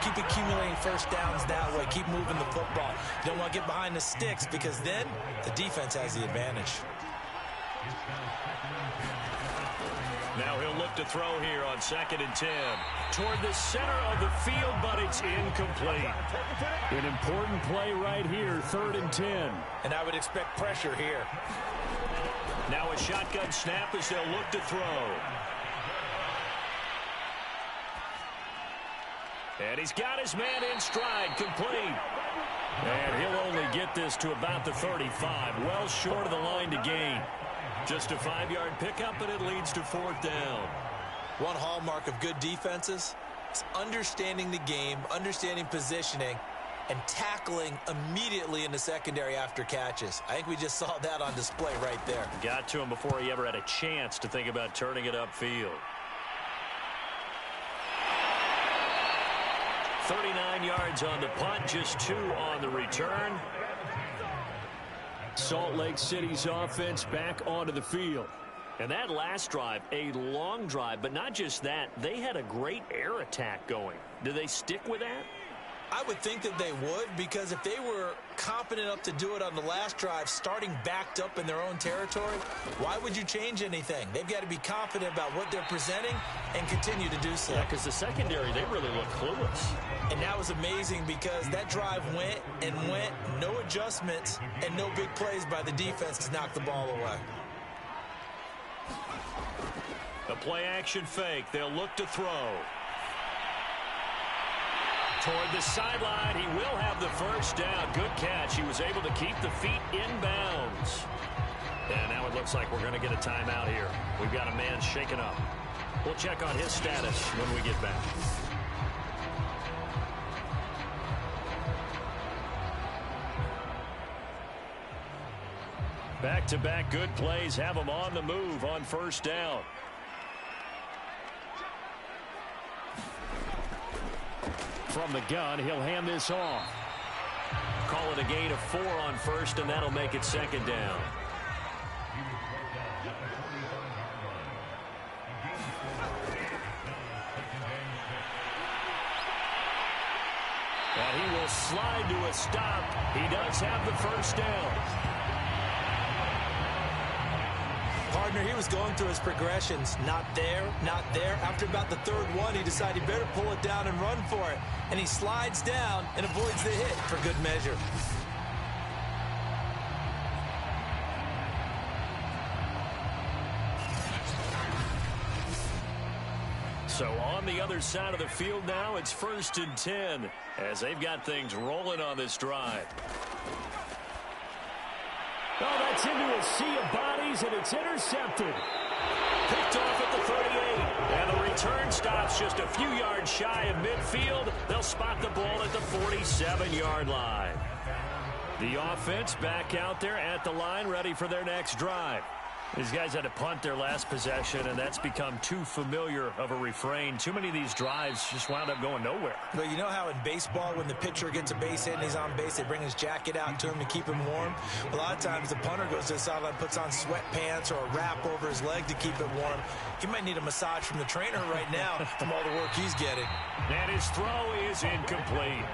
Keep accumulating 1st downs that way. Keep moving the football. You don't want to get behind the sticks because then the defense has the advantage. Now he'll look to throw here on 2nd and 10. Toward the center of the field, but it's incomplete. An important play right here, 3rd and 10. And I would expect pressure here. Now a shotgun snap as they'll look to throw. And he's got his man in stride, complete. And he'll only get this to about the 35, well short of the line to gain. Just a 5-yard pickup, and it leads to 4th down. One hallmark of good defenses is understanding the game, understanding positioning, and tackling immediately in the secondary after catches. I think we just saw that on display right there. Got to him before he ever had a chance to think about turning it upfield. 39 yards on the punt, just 2 on the return. Salt Lake City's offense back onto the field. And that last drive, a long drive, but not just that, they had a great air attack going. Do they stick with that? I would think that they would, because if they were confident enough to do it on the last drive, starting backed up in their own territory, why would you change anything? They've got to be confident about what they're presenting and continue to do so. Yeah, because the secondary, they really look clueless. And that was amazing because that drive went and went, no adjustments, and no big plays by the defense to knock the ball away. The play-action fake. They'll look to throw. Toward the sideline, he will have the first down. Good catch. He was able to keep the feet in bounds. And now it looks like we're going to get a timeout here. We've got a man shaken up. We'll check on his status when we get back. Back-to-back good plays have him on the move on 1st down. From the gun, he'll hand this off. Call it a gain of 4 on 1st, and that'll make it 2nd down. And he will slide to a stop. He does have the first down. Partner, he was going through his progressions. Not there, not there. After about the 3rd one, he decided he better pull it down and run for it. And he slides down and avoids the hit for good measure. So on the other side of the field now, it's 1st and 10 as they've got things rolling on this drive. Oh, that's into a sea of bodies, and it's intercepted. Picked off at the 38. And the return stops just a few yards shy of midfield. They'll spot the ball at the 47-yard line. The offense back out there at the line, ready for their next drive. These guys had to punt their last possession, and that's become too familiar of a refrain. Too many of these drives just wound up going nowhere. But you know how in baseball, when the pitcher gets a base hit and he's on base, they bring his jacket out to him to keep him warm? A lot of times the punter goes to the sideline, puts on sweatpants or a wrap over his leg to keep it warm. He might need a massage from the trainer right now from all the work he's getting. And his throw is incomplete.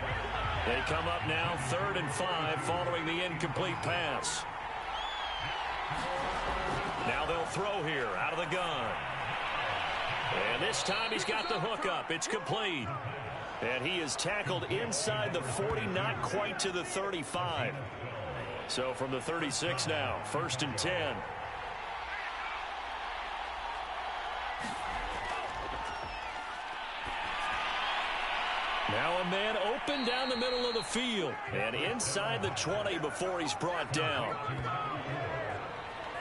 They come up now 3rd and 5 following the incomplete pass. Now they'll throw here out of the gun. And this time he's got the hook up. It's complete. And he is tackled inside the 40, not quite to the 35. So from the 36 now, 1st and 10. Now a man open down the middle of the field. And inside the 20 before he's brought down.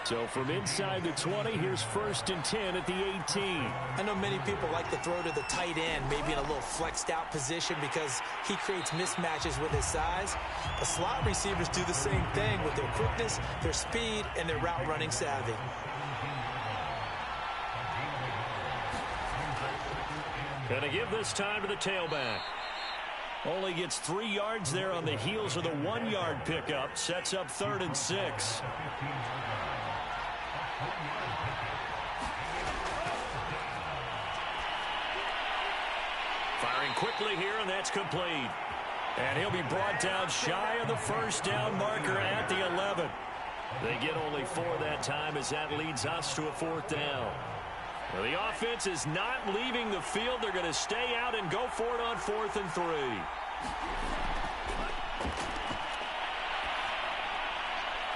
So from inside the 20, here's 1st and 10 at the 18. I know many people like to throw to the tight end, maybe in a little flexed out position because he creates mismatches with his size. The slot receivers do the same thing with their quickness, their speed, and their route running savvy. Going to give this time to the tailback. Only gets 3 yards there on the heels of the 1-yard pickup. Sets up 3rd and 6. Firing quickly here, and that's complete. And he'll be brought down shy of the first down marker at the 11. They get only 4 that time as that leads us to a 4th down. Well, the offense is not leaving the field. They're going to stay out and go for it on 4th and 3.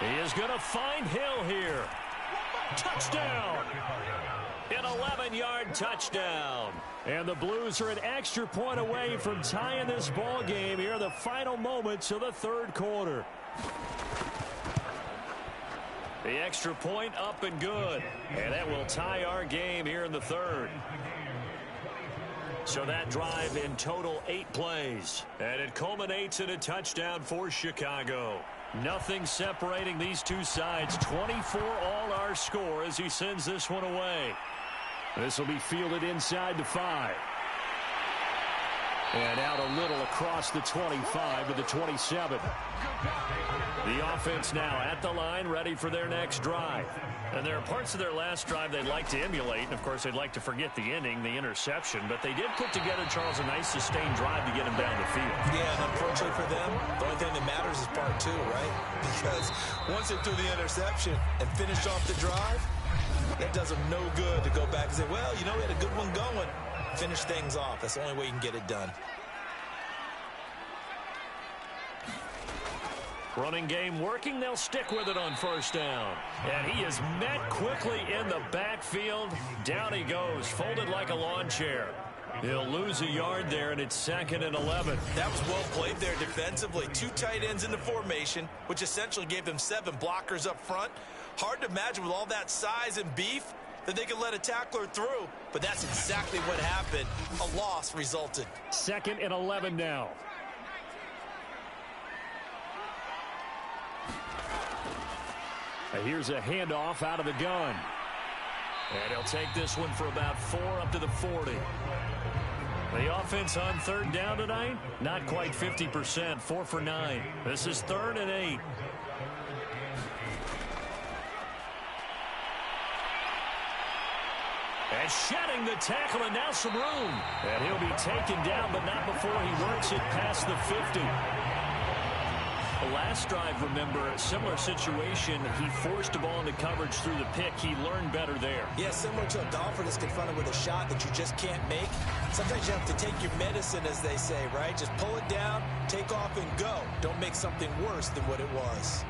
He is going to find Hill here. Touchdown! An 11-yard touchdown. And the Blues are an extra point away from tying this ball game here in the final moments of the 3rd quarter. The extra point up and good. And that will tie our game here in the 3rd. So that drive in total 8 plays. And it culminates in a touchdown for Chicago. Nothing separating these two sides. 24 all our score as he sends this one away. This will be fielded inside the 5. And out a little across the 25 to the 27. The offense now at the line, ready for their next drive. And there are parts of their last drive they'd like to emulate. And, of course, they'd like to forget the inning, the interception. But they did put together, Charles, a nice sustained drive to get him down the field. Yeah, and unfortunately for them, the only thing that matters is part 2, right? Because once they threw the interception and finished off the drive, that does them no good to go back and say, well, you know, we had a good one going. Finish things off. That's the only way you can get it done. Running game working. They'll stick with it on 1st down. And he is met quickly in the backfield. Down he goes, folded like a lawn chair. He'll lose a yard there, and it's 2nd and 11. That was well played there defensively. 2 tight ends in the formation, which essentially gave them 7 blockers up front. Hard to imagine with all that size and beef that they could let a tackler through. But that's exactly what happened. A loss resulted. 2nd and 11 now. Here's a handoff out of the gun. And he'll take this one for about 4 up to the 40. The offense on 3rd down tonight, not quite 50%, 4 for 9. This is 3rd and 8. And shedding the tackle, and now some room. And he'll be taken down, but not before he works it past the 50. The last drive, remember, a similar situation. He forced a ball into coverage through the pick. He learned better there. Yeah, similar to a golfer that's confronted with a shot that you just can't make. Sometimes you have to take your medicine, as they say, right? Just pull it down, take off, and go. Don't make something worse than what it was.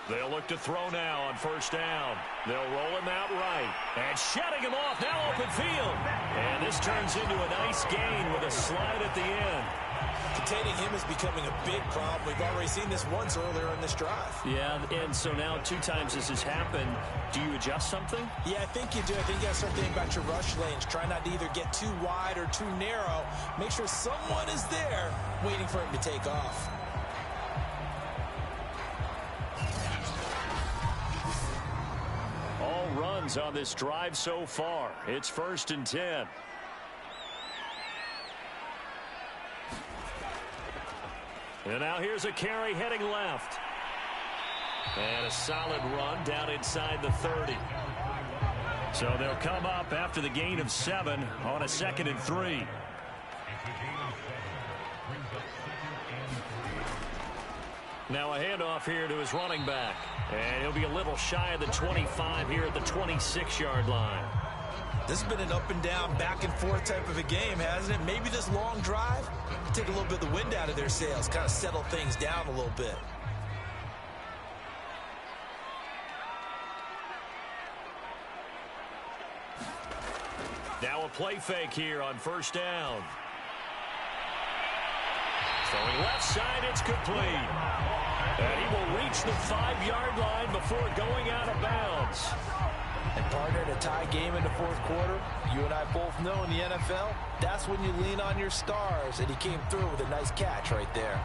They'll look to throw now on 1st down. They'll roll him out right. And shutting him off, now open field. And this turns into a nice gain with a slide at the end. Containing him is becoming a big problem. We've already seen this once earlier in this drive. Yeah, and so now 2 times this has happened. Do you adjust something? Yeah, I think you do. I think you got to start thinking about your rush lanes. Try not to either get too wide or too narrow. Make sure someone is there waiting for him to take off. Runs on this drive so far. It's 1st and 10. And now here's a carry heading left. And a solid run down inside the 30. So they'll come up after the gain of 7 on a 2nd and 3. Now a handoff here to his running back. And he'll be a little shy of the 25 here at the 26-yard line. This has been an up and down, back and forth type of a game, hasn't it? Maybe this long drive take a little bit of the wind out of their sails, kind of settle things down a little bit. Now a play fake here on 1st down. Throwing left side, it's complete. And he will reach the 5-yard line before going out of bounds. And partner, in a tie game in the 4th quarter, you and I both know in the NFL, that's when you lean on your stars. And he came through with a nice catch right there.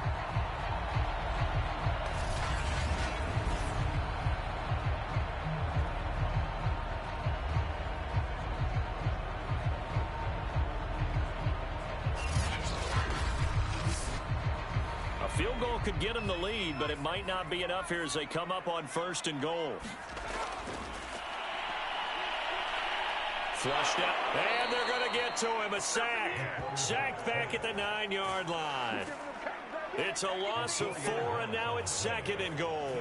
Field goal could get him the lead, but it might not be enough here as they come up on 1st and goal. Flushed out, and they're going to get to him. A sack. Sacked back at the 9-yard line. It's a loss of 4, and now it's 2nd and goal.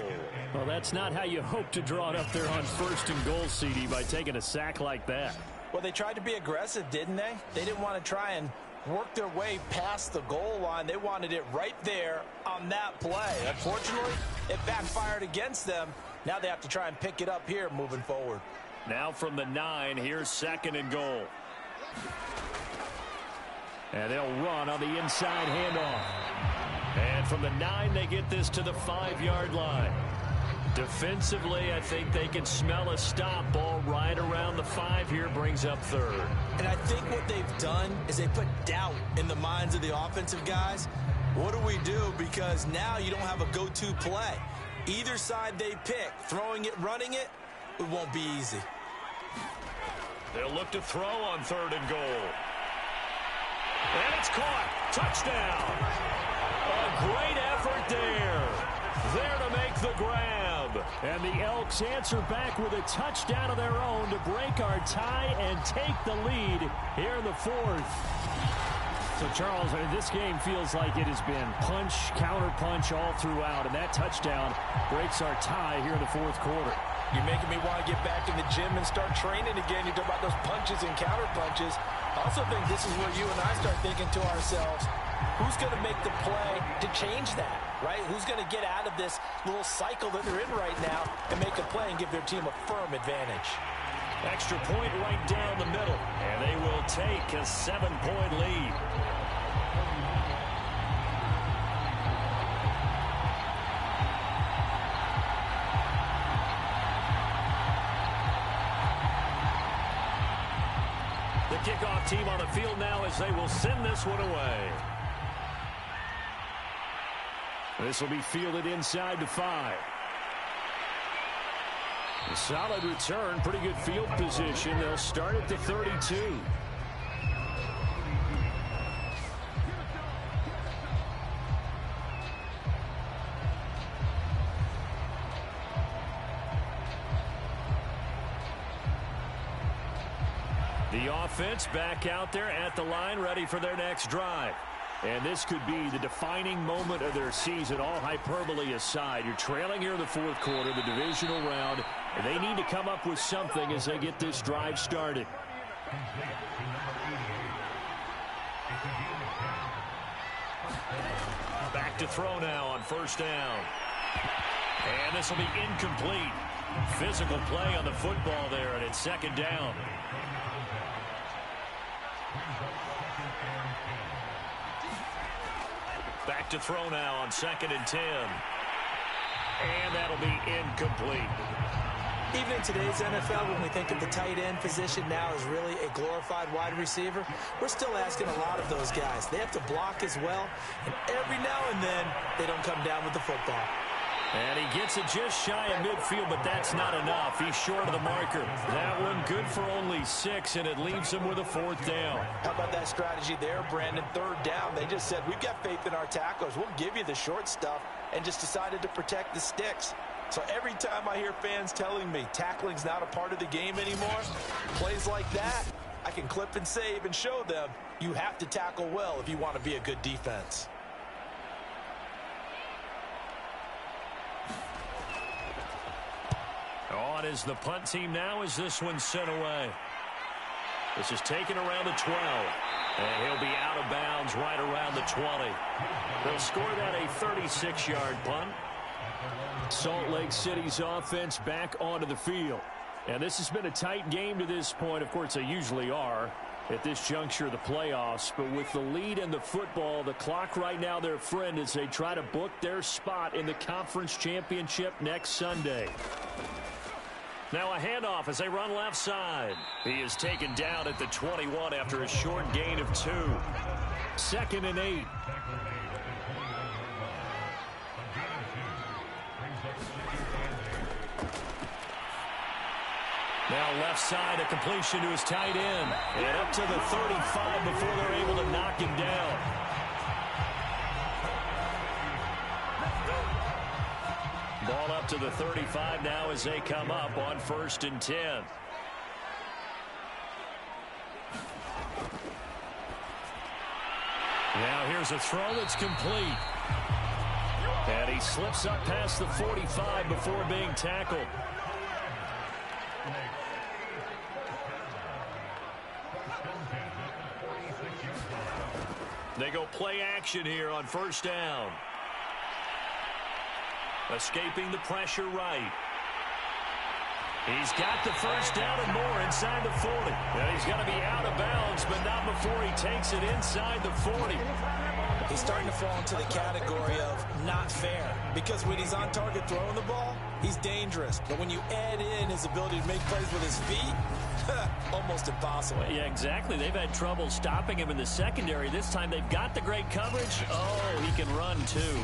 Well, that's not how you hope to draw it up there on 1st and goal, CD, by taking a sack like that. Well, they tried to be aggressive, didn't they? They didn't want to try and work their way past the goal line. They wanted it right there on that play. Unfortunately, it backfired against them. Now they have to try and pick it up here moving forward. Now from the 9, here's 2nd and goal. And they'll run on the inside handoff. And from the 9, they get this to the 5-yard line. Defensively, I think they can smell a stop. Ball right around the 5 here, brings up 3rd. And I think what they've done is they put doubt in the minds of the offensive guys. What do we do? Because now you don't have a go-to play. Either side they pick, throwing it, running it, it won't be easy. They'll look to throw on 3rd and goal. And it's caught. Touchdown. A great effort there. There to make the grab. And the Elks answer back with a touchdown of their own to break our tie and take the lead here in the 4th. So, Charles, this game feels like it has been punch, counter-punch all throughout, and that touchdown breaks our tie here in the 4th quarter. You're making me want to get back in the gym and start training again. You talk about those punches and counter-punches. I also think this is where you and I start thinking to ourselves, who's going to make the play to change that, right? Who's going to get out of this little cycle that they're in right now and make a play and give their team a firm advantage? Extra point right down the middle, and they will take a 7-point lead. The kickoff team on the field now as they will send this one away. This will be fielded inside the 5. A solid return, pretty good field position. They'll start at the 32. The offense back out there at the line, ready for their next drive. And this could be the defining moment of their season, all hyperbole aside. You're trailing here in the 4th quarter, the divisional round, and they need to come up with something as they get this drive started. Back to throw now on 1st down. And this will be incomplete. Physical play on the football there, and it's 2nd down. Back to throw now on 2nd and 10. And that'll be incomplete. Even in today's NFL, when we think of the tight end position now as really a glorified wide receiver, we're still asking a lot of those guys. They have to block as well, and every now and then they don't come down with the football. And he gets it just shy of midfield, but that's not enough. He's short of the marker. That one good for only 6, and it leaves him with a 4th down. How about that strategy there, Brandon? 3rd down. They just said, we've got faith in our tacklers. We'll give you the short stuff, and just decided to protect the sticks. So every time I hear fans telling me tackling's not a part of the game anymore, plays like that, I can clip and save and show them you have to tackle well if you want to be a good defense. On is the punt team now as this one's sent away. This is taken around the 12. And he'll be out of bounds right around the 20. They'll score that a 36-yard punt. Salt Lake City's offense back onto the field. And this has been a tight game to this point. Of course, they usually are at this juncture of the playoffs. But with the lead in the football, the clock right now their friend as they try to book their spot in the conference championship next Sunday. Now a handoff as they run left side. He is taken down at the 21 after a short gain of 2. 2nd and 8. Now left side, a completion to his tight end. And up to the 35 before they're able to knock him down. Ball up to the 35 now as they come up on 1st and 10. Now here's a throw that's complete. And he slips up past the 45 before being tackled. They go play action here on first down. Escaping the pressure right. He's got the first down and more inside the 40. Now he's going to be out of bounds, but not before he takes it inside the 40. He's starting to fall into the category of not fair, because when he's on target throwing the ball, he's dangerous. But when you add in his ability to make plays with his feet, almost impossible. Well, yeah, exactly. They've had trouble stopping him in the secondary. This time they've got the great coverage. Oh, he can run too.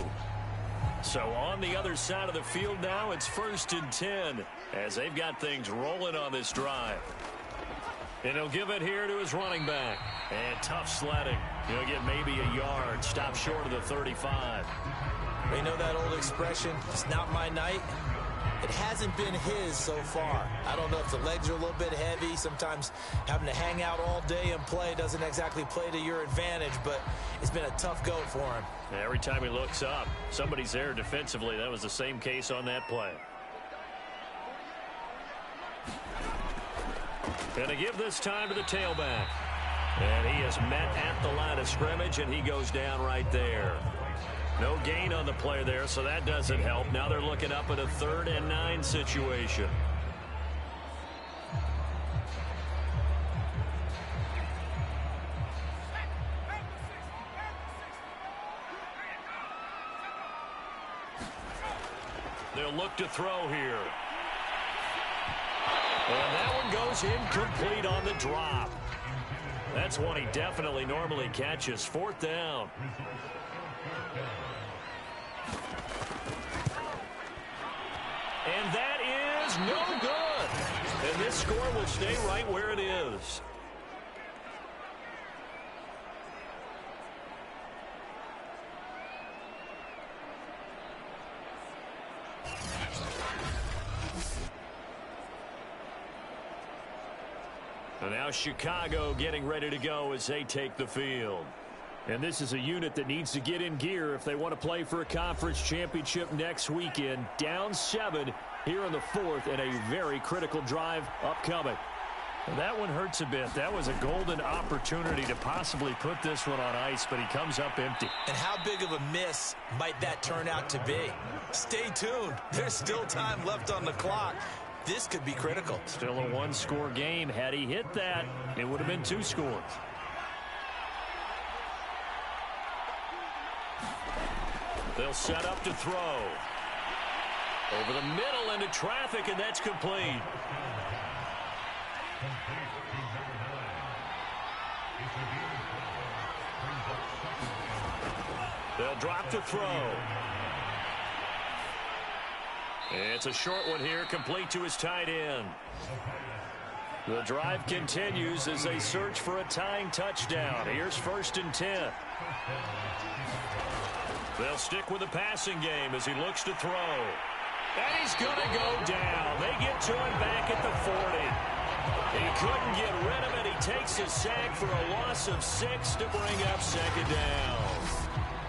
So on the other side of the field now, it's 1st and 10 as they've got things rolling on this drive. And he'll give it here to his running back. And tough sledding. He'll get maybe a yard. Stop short of the 35. They know that old expression, it's not my night. It hasn't been his so far. I don't know if the legs are a little bit heavy. Sometimes having to hang out all day and play doesn't exactly play to your advantage, but it's been a tough go for him. Every time he looks up, somebody's there defensively. That was the same case on that play. And to give this time to the tailback. And he is met at the line of scrimmage, and he goes down right there. No gain on the play there, so that doesn't help. Now they're looking up at a 3rd and 9 situation. They'll look to throw here. And that one goes incomplete on the drop. That's one he definitely normally catches. 4th down. And that is no good. And this score will stay right where it is. And now Chicago getting ready to go as they take the field. And this is a unit that needs to get in gear if they want to play for a conference championship next weekend. Down 7 here in the 4th, and a very critical drive upcoming. Well, that one hurts a bit. That was a golden opportunity to possibly put this one on ice, but he comes up empty. And how big of a miss might that turn out to be? Stay tuned. There's still time left on the clock. This could be critical. Still a 1-score game. Had he hit that, it would have been 2 scores. They'll set up to throw. Over the middle into traffic, and that's complete. They'll drop to throw. It's a short one here, complete to his tight end. The drive continues as they search for a tying touchdown. Here's 1st and 10. They'll stick with the passing game as he looks to throw. And he's going to go down. They get to him back at the 40. He couldn't get rid of it. He takes a sack for a loss of 6 to bring up 2nd down.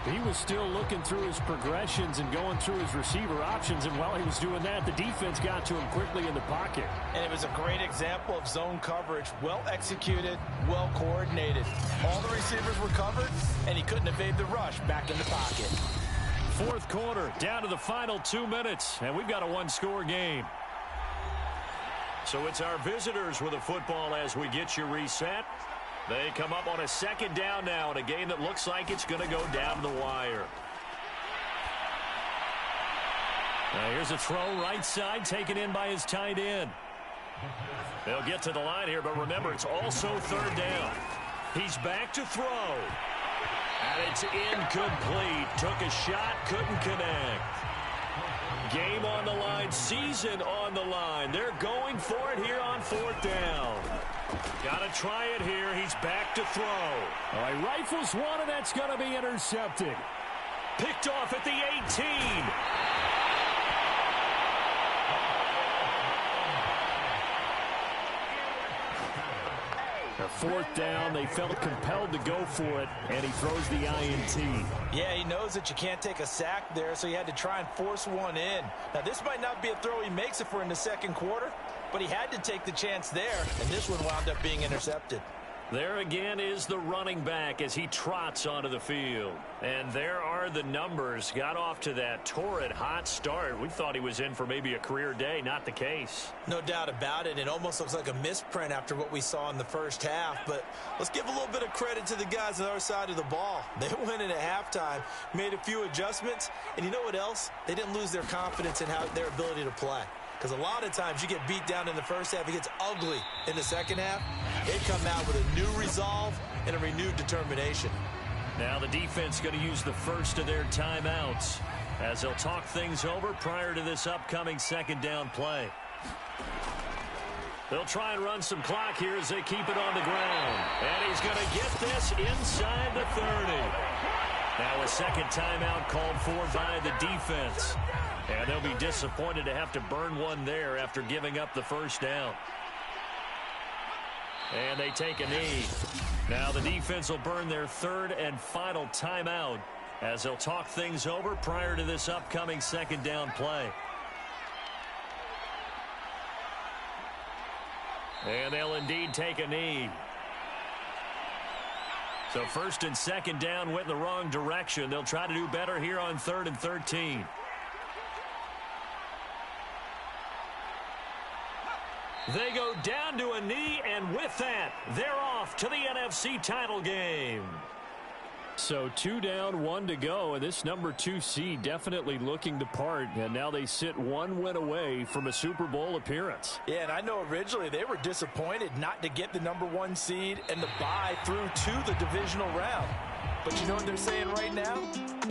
He was still looking through his progressions and going through his receiver options, and while he was doing that, the defense got to him quickly in the pocket. And it was a great example of zone coverage. Well executed, well coordinated. All the receivers were covered, and he couldn't evade the rush back in the pocket. 4th quarter, down to the final 2 minutes, and we've got a 1-score game. So it's our visitors with the football as we get you reset. They come up on a 2nd down now in a game that looks like it's going to go down the wire. Now here's a throw right side taken in by his tight end. They'll get to the line here, but remember, it's also 3rd down. He's back to throw. And it's incomplete. Took a shot, couldn't connect. Game on the line, season on the line. They're going for it here on 4th down. Got to try it here. He's back to throw. All right, rifles one, and that's going to be intercepted. Picked off at the 18. A 4th down. They felt compelled to go for it, and he throws the INT. Yeah, he knows that you can't take a sack there, so he had to try and force one in. Now, this might not be a throw he makes if we're in the second quarter, but he had to take the chance there, and this one wound up being intercepted. There again is the running back as he trots onto the field. And there are the numbers. Got off to that torrid hot start. We thought he was in for maybe a career day. Not the case. No doubt about it. It almost looks like a misprint after what we saw in the first half. But let's give a little bit of credit to the guys on the other side of the ball. They went in at halftime, made a few adjustments. And you know what else? They didn't lose their confidence in their ability to play. Because a lot of times you get beat down in the first half, it gets ugly in the second half. They come out with a new resolve and a renewed determination. Now the defense going to use the first of their timeouts as they'll talk things over prior to this upcoming second down play. They'll try and run some clock here as they keep it on the ground. And he's going to get this inside the 30. Now a second timeout called for by the defense. And they'll be disappointed to have to burn one there after giving up the first down. And they take a knee. Now the defense will burn their third and final timeout as they'll talk things over prior to this upcoming second down play. And they'll indeed take a knee. So first and second down went in the wrong direction. They'll try to do better here on 3rd and 13. They go down to a knee, and with that, they're off to the NFC title game. So 2 down, 1 to go, and this number 2 seed definitely looking the part, and now they sit 1 win away from a Super Bowl appearance. Yeah, and I know originally they were disappointed not to get the number 1 seed and the bye through to the divisional round. But you know what they're saying right now?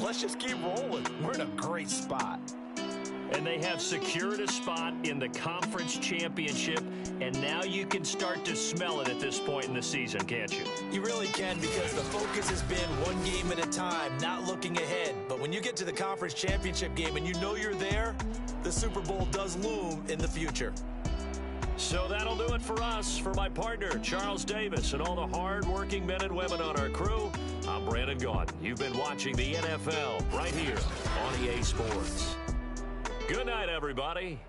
Let's just keep rolling. We're in a great spot. And they have secured a spot in the conference championship, and now you can start to smell it at this point in the season, can't you? You really can, because the focus has been one game at a time, not looking ahead. But when you get to the conference championship game and you know you're there, the Super Bowl does loom in the future. So that'll do it for us. For my partner, Charles Davis, and all the hard-working men and women on our crew, I'm Brandon Gaudin. You've been watching the NFL right here on EA Sports. Good night, everybody.